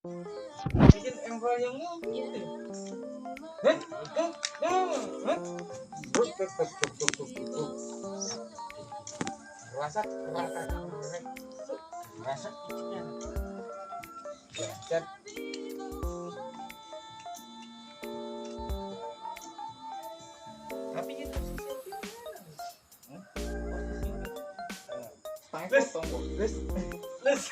Bikin ember yang ini. Eh, rasa rasa cat tapi itu les les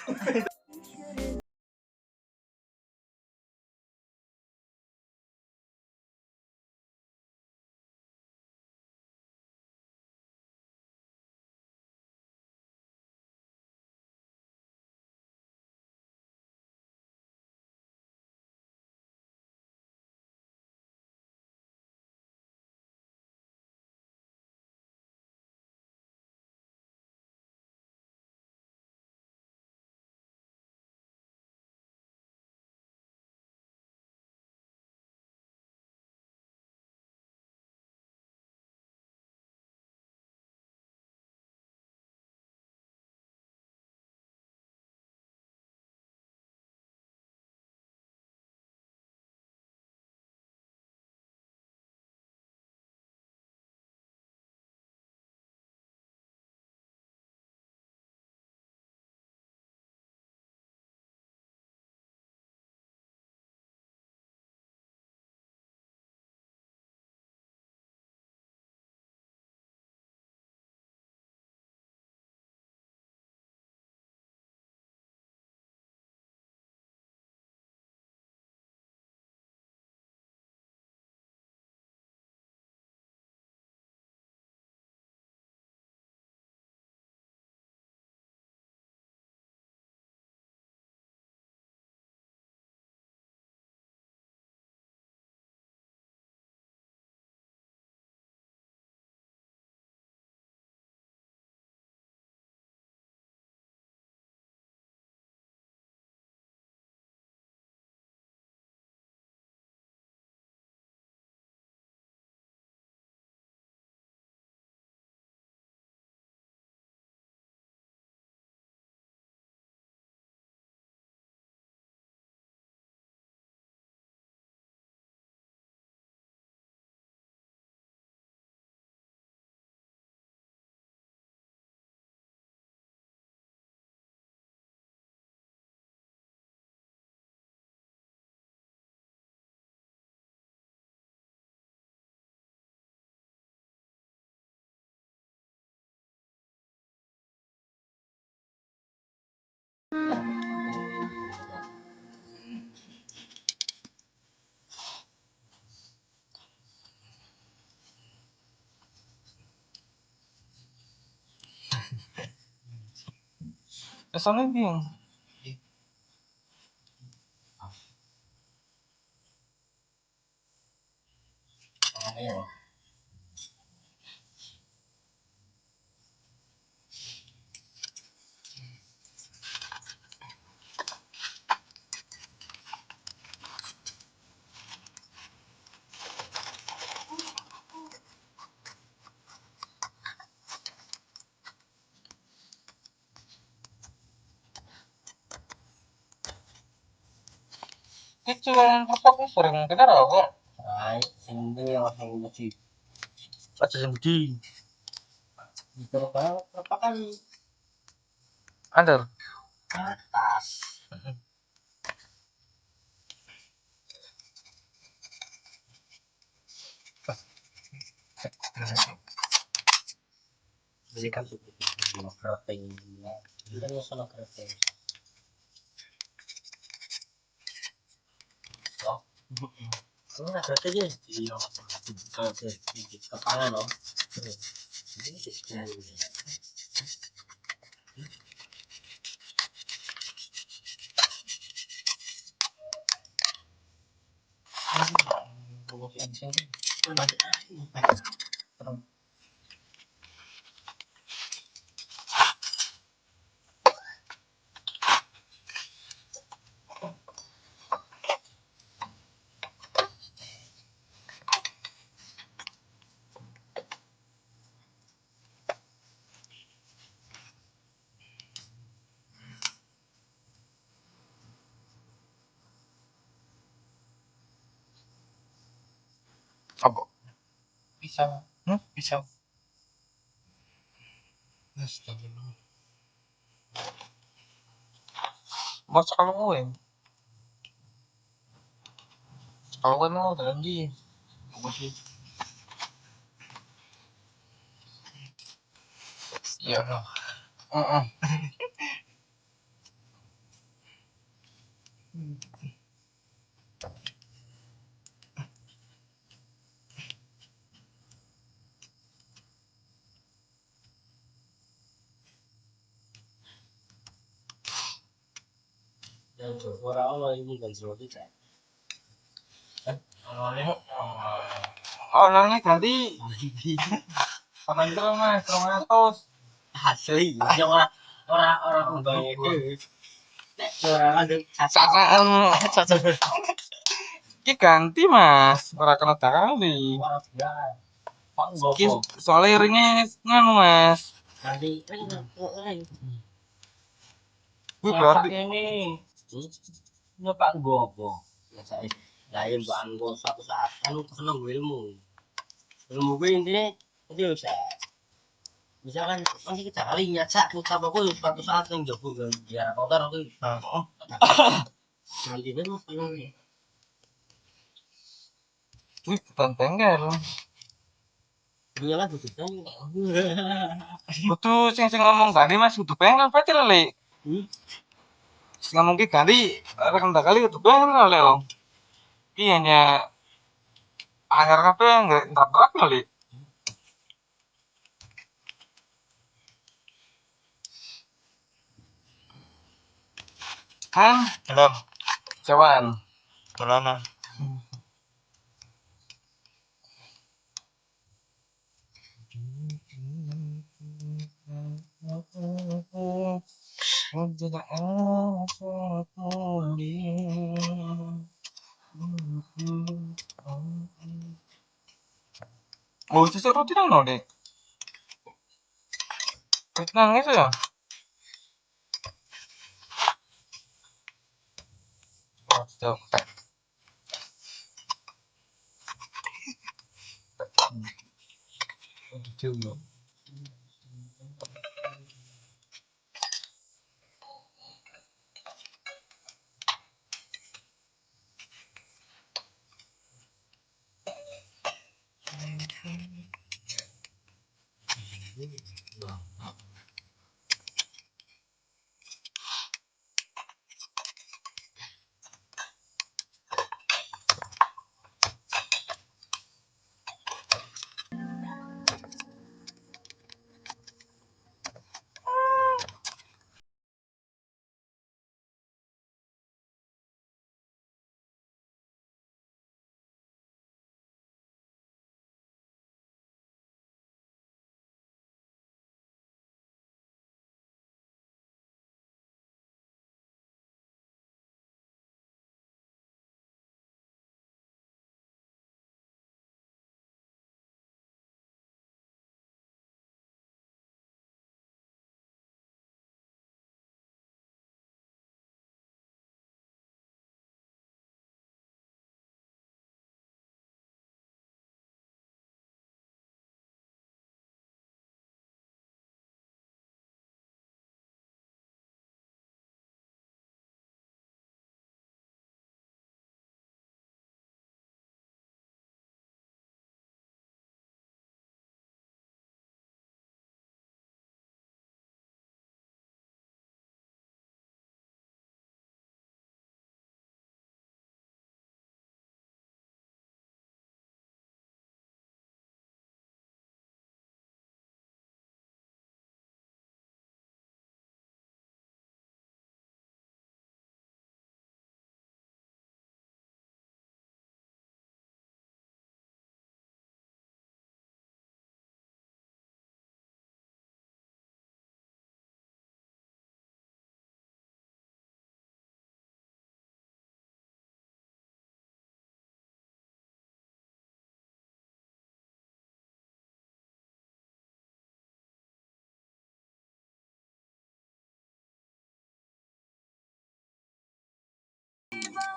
kesannya bingung kecil apa sering kita rokok Ay, hindi ako sa hindi. baca sendiri Dito pa, papakan. ada Atas. Jadi kan kerating. Hindi mo sa kerating. Ano na kerating yun? Iyo. Kerating. Kapangan, no? pisau. Pisau. Astagfirullah. Mau kalau gue. Kalau gue mau dalam dia. Apa sih? Iya. Astagfirullah. Heeh. Dan orang-orang ini kan seperti saya. Awalnya Orangnya ganti. Orang itu mas, 200. asli, jangan orang-orang banyak itu. Orang ada Sasaan. Ki ganti mas, orang kena kali. orang biasa. Pak Ki Gopo. soalnya ringnya nganu mas. Nanti Gue berarti. ini. Ini Pak Gopo. Ya saya lain Pak Gopo suatu saat kan kena ilmu. Ilmu gue intinya itu bisa. Misalkan nanti kita kali nyacak kita apa gue suatu saat yang jago kan biar kotor aku. Nanti itu pengen Wih, bentengkel. dia lah tuh kan. Kudu sing ngomong tadi mas, kudu pengen berarti lele. Sing ngomong ki ganti, rekan kali kudu pengen lele loh. Ki hanya anyar kafe nggak tabrak kali. Kan? Belum. Cewaan. Belum. Oh, itu seru tidak no deh. Nangis ya? Oh, jauh. Jauh.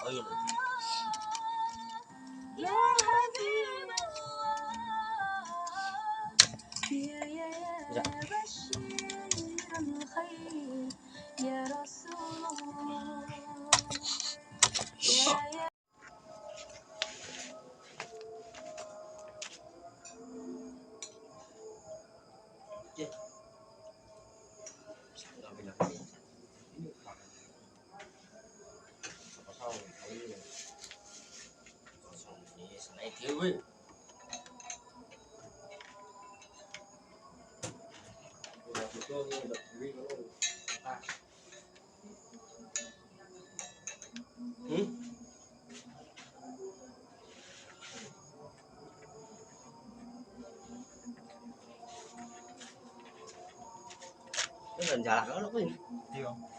Oh iya. Ya. Ya. Ngambil apa ya? Ini makan. Apa salah? Ini. Ini senai dewe. Udah betul, udah dewe. Pas. Nó gần giờ là nó cũng Iya.